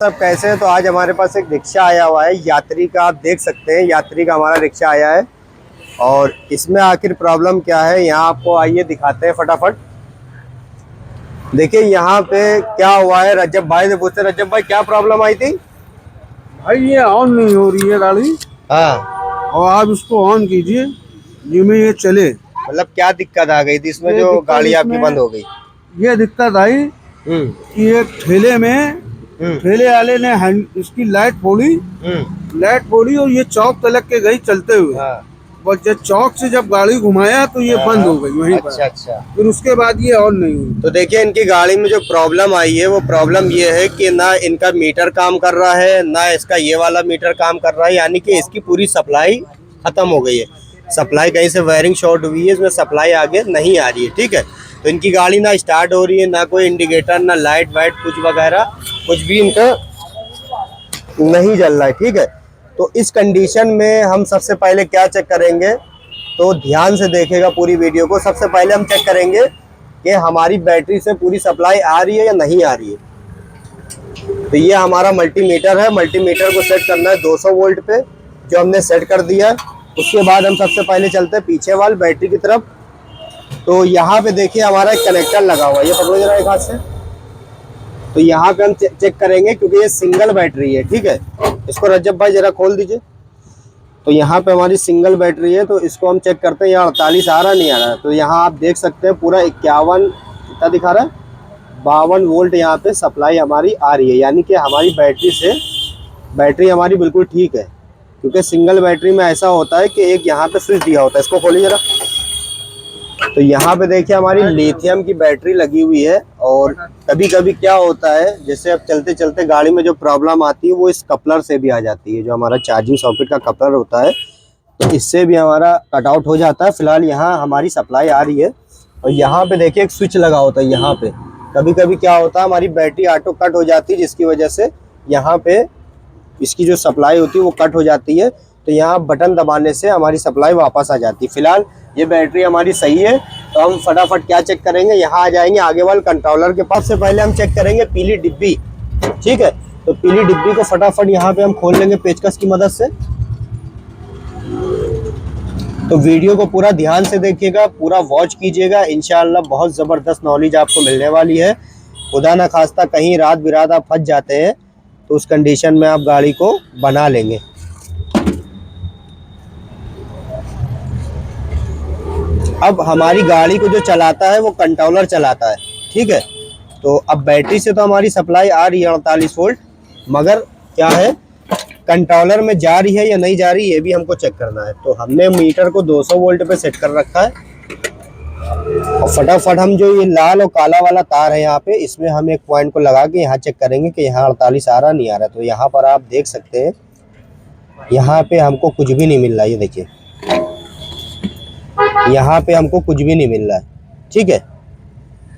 सब कैसे हैं? तो आज हमारे पास एक रिक्शा आया हुआ है यात्री का। आप देख सकते हैं यात्री का हमारा रिक्शा आया है और इसमें आखिर प्रॉब्लम क्या है यहाँ आपको आइए दिखाते हैं फटाफट। देखिए यहाँ पे क्या हुआ है। रजब भाई से पूछते। रजब भाई क्या प्रॉब्लम आई थी? भाई ये ऑन नहीं हो रही है गाड़ी। हाँ, और आप इसको ऑन कीजिए जिसमें ये चले। मतलब क्या दिक्कत आ गई थी इसमें ये जो दिक्कत गाड़ी आपकी इसमें बंद हो गई? ये दिक्कत आई हम्म कि एक ठेले में हम्म ठेले वाले ने इसकी लाइट फोड़ी। लाइट फोड़ी और ये चौक तलक के गई चलते हुए। हाँ बस जब चौक से जब गाड़ी घुमाया तो ये बंद हो गई वहीं अच्छा पर। अच्छा। फिर उसके बाद ये ऑन नहीं हुई। तो देखिए इनकी गाड़ी में जो प्रॉब्लम आई है वो प्रॉब्लम ये है कि ना इनका मीटर काम कर रहा है ना इसका ये वाला मीटर काम कर रहा है, यानी कि इसकी पूरी सप्लाई खत्म हो गई है। सप्लाई कहीं से वायरिंग शॉर्ट हुई है, इसमें सप्लाई आगे नहीं आ रही है। ठीक है, तो इनकी गाड़ी ना स्टार्ट हो रही है, ना कोई इंडिकेटर, ना लाइट वाइट कुछ वगैरह कुछ भी इनका नहीं जल रहा है। ठीक है, तो इस कंडीशन में हम सबसे पहले क्या चेक करेंगे, तो ध्यान से देखिएगा पूरी वीडियो को। सबसे पहले हम चेक करेंगे कि हमारी बैटरी से पूरी सप्लाई आ रही है या नहीं आ रही है। तो ये हमारा मल्टीमीटर है। मल्टीमीटर को सेट करना है 200 वोल्ट पे, जो हमने सेट कर दिया। उसके बाद हम सबसे पहले चलते हैं पीछे वाल बैटरी की तरफ। तो यहाँ पे देखिए हमारा एक कनेक्टर लगा हुआ है, ये पकड़ो जरा एक हाथ से। तो यहाँ पे हम चेक करेंगे क्योंकि ये सिंगल बैटरी है। ठीक है, इसको रजब भाई जरा खोल दीजिए। तो यहाँ पे हमारी सिंगल बैटरी है, तो इसको हम चेक करते हैं यहाँ 48 आ रहा नहीं आ रहा है। तो यहाँ आप देख सकते हैं पूरा 51 कितना दिखा रहा है, 52 वोल्ट यहाँ पे सप्लाई हमारी आ रही है, यानी कि हमारी बैटरी हमारी बिल्कुल ठीक है। क्योंकि सिंगल बैटरी में ऐसा होता है कि एक यहाँ पे स्विच दिया होता है। इसको खोलिए जरा। तो यहाँ पे देखिए हमारी लिथियम की बैटरी लगी हुई है। और कभी कभी क्या होता है, जैसे अब चलते चलते गाड़ी में जो प्रॉब्लम आती है वो इस कपलर से भी आ जाती है, जो हमारा चार्जिंग सॉकेट का कपलर होता है, तो इससे भी हमारा कट आउट हो जाता है। फिलहाल यहाँ हमारी सप्लाई आ रही है और यहाँ पे देखिए एक स्विच लगा होता है। यहाँ पे कभी कभी क्या होता है हमारी बैटरी ऑटो कट हो जाती है, जिसकी वजह से यहाँ पे इसकी जो सप्लाई होती है वो कट हो जाती है। तो यहाँ बटन दबाने से हमारी सप्लाई वापस आ जाती है। फिलहाल ये बैटरी हमारी सही है, तो हम फटाफट क्या चेक करेंगे, यहाँ आ जाएंगे आगे वाले कंट्रोलर के पास। से पहले हम चेक करेंगे पीली डिब्बी। ठीक है, तो पीली डिब्बी को फटाफट यहाँ पे हम खोल लेंगे पेचकस की मदद से। तो वीडियो को पूरा ध्यान से देखिएगा, पूरा वॉच कीजिएगा, इंशाअल्लाह बहुत ज़बरदस्त नॉलेज आपको मिलने वाली है। खुदा ना खास्ता कहीं रात बिरात आप फंस जाते हैं तो उस कंडीशन में आप गाड़ी को बना लेंगे। अब हमारी गाड़ी को जो चलाता है वो कंट्रोलर चलाता है। ठीक है, तो अब बैटरी से तो हमारी सप्लाई आ रही है 48 वोल्ट, मगर क्या है कंट्रोलर में जा रही है या नहीं जा रही ये भी हमको चेक करना है। तो हमने मीटर को 200 वोल्ट पे सेट कर रखा है और फटाफट हम जो ये लाल और काला वाला तार है यहाँ पे, इसमें हम एक पॉइंट को लगा के यहाँ चेक करेंगे कि यहाँ 48 आ रहा नहीं आ रहा। तो यहाँ पर आप देख सकते हैं यहाँ पे हमको कुछ भी नहीं मिल रहा है। ये देखिए यहाँ पे हमको कुछ भी नहीं मिल रहा है। ठीक है,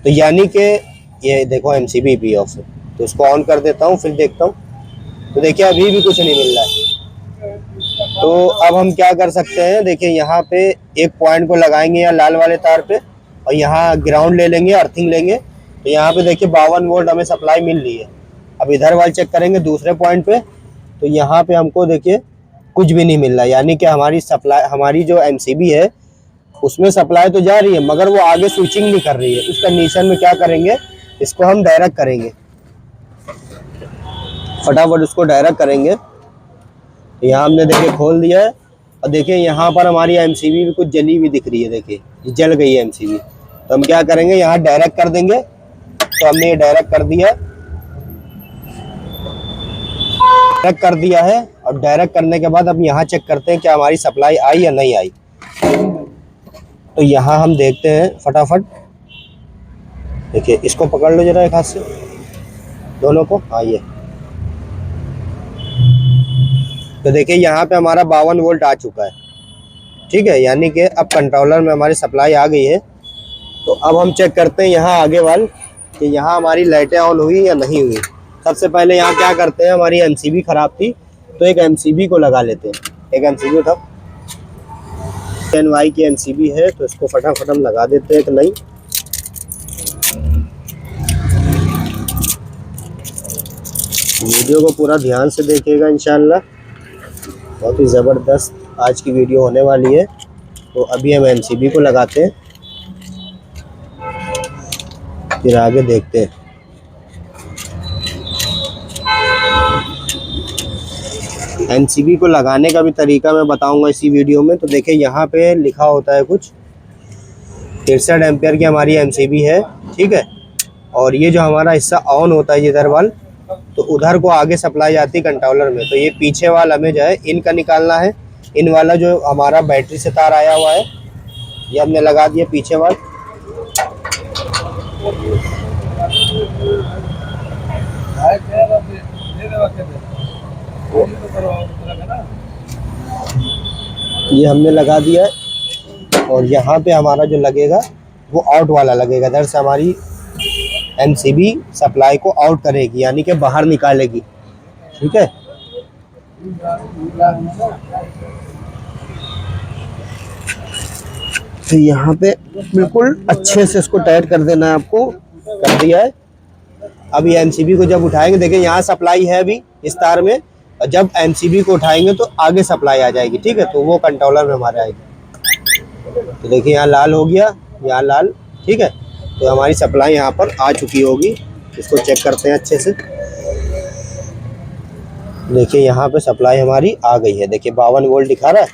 तो यानी कि ये देखो MCB भी ऑफ है। तो इसको ऑन कर देता हूँ फिर देखता हूँ। तो देखिए अभी भी कुछ नहीं मिल रहा है। तो अब हम क्या कर सकते हैं, देखिए यहाँ पे एक पॉइंट को लगाएंगे यहाँ लाल वाले तार पे और यहाँ ग्राउंड ले लेंगे, अर्थिंग लेंगे। तो यहाँ पे देखिए 52 वोल्ट हमें सप्लाई मिल रही है। अब इधर वाले चेक करेंगे दूसरे पॉइंट पे, तो यहाँ पे हमको देखिए कुछ भी नहीं मिल रहा, यानी कि हमारी सप्लाई, हमारी जो MCB है उसमें सप्लाई तो जा रही है मगर वो आगे स्विचिंग नहीं कर रही है। उस कंडीशन में क्या करेंगे, इसको हम डायरेक्ट करेंगे, फटाफट उसको डायरेक्ट करेंगे। यहाँ हमने देखिए खोल दिया है और देखिए यहाँ पर हमारी MCB भी कुछ जली हुई दिख रही है। देखिए ये जल गई है MCB। तो हम क्या करेंगे, यहाँ डायरेक्ट कर देंगे। तो हमने ये डायरेक्ट कर दिया है और डायरेक्ट करने के बाद अब यहाँ चेक करते हैं कि हमारी सप्लाई आई या नहीं आई। तो यहाँ हम देखते हैं फटाफट। देखिए इसको पकड़ लो जरा एक हाथ से, दोनों को। हाँ ये तो देखिए यहाँ पे हमारा 52 वोल्ट आ चुका है। ठीक है, यानी कि अब कंट्रोलर में हमारी सप्लाई आ गई है। तो अब हम चेक करते हैं यहाँ आगे वाल कि यहाँ हमारी लाइटें ऑन हुई या नहीं हुई। सबसे पहले यहाँ क्या करते हैं, हमारी MCB ख़राब थी तो एक MCB को लगा लेते हैं। एक MCB उठा, NY की MCB है तो इसको फटाफट हम लगा देते हैं एक नई। वीडियो को पूरा ध्यान से देखिएगा, इंशाल्लाह बहुत ही ज़बरदस्त आज की वीडियो होने वाली है। तो अभी हम एमसीबी को लगाते हैं, फिर आगे देखते हैं। एमसीबी को लगाने का भी तरीका मैं बताऊंगा इसी वीडियो में। तो देखिए यहाँ पे लिखा होता है कुछ 63 एम्पियर की हमारी एमसीबी है, ठीक है। और ये जो हमारा हिस्सा ऑन होता है इधर वाल, तो उधर को आगे सप्लाई आती है कंट्रोलर में। तो ये पीछे वाला हमें जो है इनका निकालना है। इन वाला जो हमारा बैटरी से तार आया हुआ है ये हमने लगा दिया पीछे वाल। ये हमने लगा दिया है और यहाँ पे हमारा जो लगेगा वो आउट वाला लगेगा। इधर से हमारी एमसीबी सप्लाई को आउट करेगी, यानी कि बाहर निकालेगी, ठीक है। तो यहाँ पे बिल्कुल अच्छे से इसको टाइट कर देना है आपको। कर दिया है। अब ये एमसीबी को जब उठाएंगे, देखिए यहाँ सप्लाई है अभी इस तार में, और जब एमसीबी को उठाएंगे तो आगे सप्लाई आ जाएगी, ठीक है। तो वो कंट्रोलर में हमारे आएगी। तो देखिए यहाँ लाल हो गया, यहाँ लाल, ठीक है। तो हमारी सप्लाई यहाँ पर आ चुकी होगी। इसको चेक करते हैं अच्छे से। देखिए यहाँ पे सप्लाई हमारी आ गई है। देखिए 52 वोल्ट दिखा रहा है,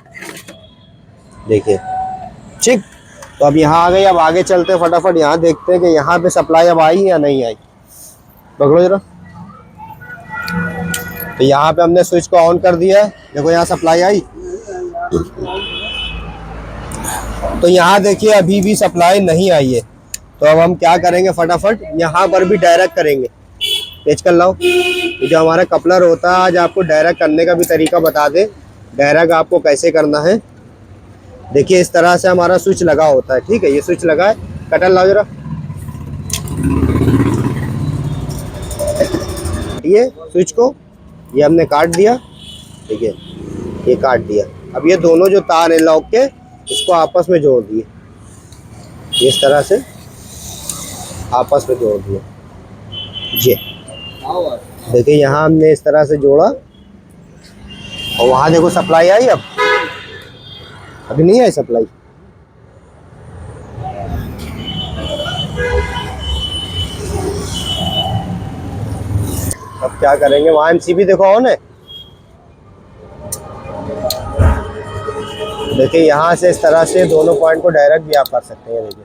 देखिए, ठीक। तो अब यहाँ आ गई। अब आगे चलते हैं फटाफट, यहाँ देखते हैं कि यहाँ पे सप्लाई अब आई या नहीं आई। पकड़ो जरा। तो यहाँ पे हमने स्विच को ऑन कर दिया है, देखो यहाँ सप्लाई आई। तो यहाँ देखिए अभी भी सप्लाई नहीं आई है। तो अब हम क्या करेंगे, फटाफट यहाँ पर भी डायरेक्ट करेंगे। पेच कर लाओ। ये जो हमारा कपलर होता है, आज आपको डायरेक्ट करने का भी तरीका बता दे। डायरेक्ट आपको कैसे करना है, देखिए इस तरह से हमारा स्विच लगा होता है, ठीक है। ये स्विच लगा है, कटर लाओ जरा। ये स्विच को ये हमने काट दिया, ठीक है, ये काट दिया। अब ये दोनों जो तार है लॉक के, इसको आपस में जोड़ दिए, इस तरह से आपस में जोड़ दिए। ये देखिए यहाँ हमने इस तरह से जोड़ा, और वहाँ देखो सप्लाई आई। अब अभी नहीं आई सप्लाई। अब क्या करेंगे, वहाँ एमसीबी देखो ऑन है। देखिए यहाँ से इस तरह से दोनों पॉइंट को डायरेक्ट भी आप कर सकते हैं। देखिए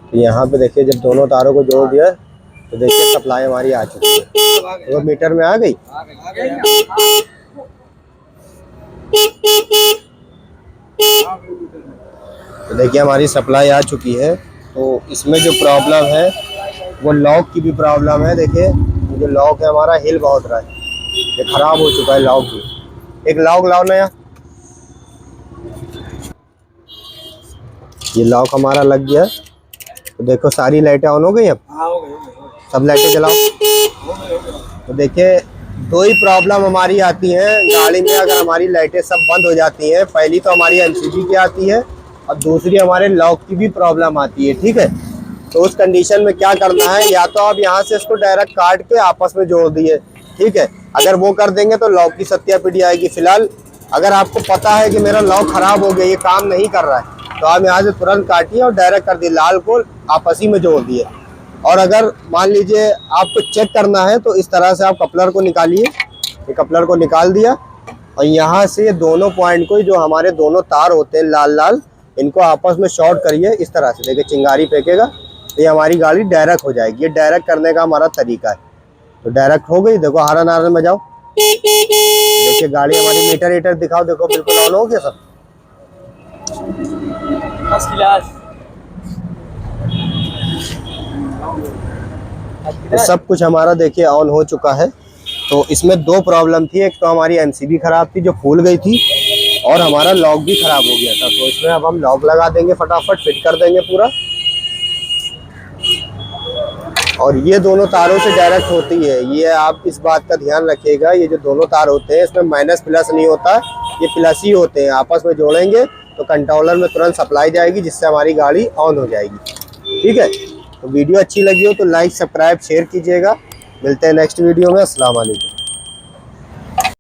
तो यहाँ पे देखिए जब दोनों तारों को जोड़ दिया तो देखिए सप्लाई हमारी आ चुकी है। तो मीटर में आ गई। तो देखिए हमारी सप्लाई आ चुकी है। तो इसमें जो प्रॉब्लम है वो लॉक की भी प्रॉब्लम है। देखिए जो लॉक है हमारा हिल बहुत रहा है, ये खराब हो चुका है लॉक भी। एक लॉक लाओ नया। ये लॉक हमारा लग गया। तो देखो सारी लाइटें ऑन हो गई। अब सब लाइटें जलाओ। तो देखिए दो ही प्रॉब्लम हमारी आती हैं गाड़ी में अगर हमारी लाइटें सब बंद हो जाती हैं। पहली तो हमारी एमसीबी की आती है और दूसरी हमारे लॉक की भी प्रॉब्लम आती है, ठीक है। तो उस कंडीशन में क्या करना है, या तो आप यहाँ से इसको डायरेक्ट काट के आपस में जोड़ दिए, ठीक है। अगर वो कर देंगे तो लॉक की सत्यापीठी आएगी। फिलहाल अगर आपको पता है कि मेरा लॉक खराब हो गया, ये काम नहीं कर रहा है, तो आप यहाँ से तुरंत काटिए और डायरेक्ट कर दिए, लाल को आपस ही में जोड़ दिए। और अगर मान लीजिए आपको चेक करना है तो इस तरह से आप कपलर को निकालिए। ये कपलर को निकाल दिया और यहाँ से दोनों पॉइंट को, जो हमारे दोनों तार होते हैं लाल लाल, इनको आपस में शॉर्ट करिए इस तरह से। देखिए चिंगारी फेंकेगा तो ये हमारी गाड़ी डायरेक्ट हो जाएगी। ये डायरेक्ट करने का हमारा तरीका है। तो डायरेक्ट हो गई। देखो हारन हारन बजाओ। देखिए गाड़ी हमारी मीटर हीटर दिखाओ, देखो बिल्कुल ऑन हो गया सब। तो सब कुछ हमारा देखिए ऑन हो चुका है। तो इसमें दो प्रॉब्लम थी, एक तो हमारी एमसीबी खराब थी जो फूल गई थी, और हमारा लॉक भी खराब हो गया था। तो इसमें अब हम लॉक लगा देंगे, फटाफट फिट कर देंगे पूरा। और ये दोनों तारों से डायरेक्ट होती है। ये आप इस बात का ध्यान रखिएगा, ये जो दोनों तार होते हैं इसमें माइनस प्लस नहीं होता, ये प्लस ही होते हैं। आपस में जोड़ेंगे तो कंट्रोलर में तुरंत सप्लाई जाएगी, जिससे हमारी गाड़ी ऑन हो जाएगी, ठीक है। तो वीडियो अच्छी लगी हो तो लाइक सब्सक्राइब शेयर कीजिएगा। मिलते हैं नेक्स्ट वीडियो में। अस्सलाम वालेकुम।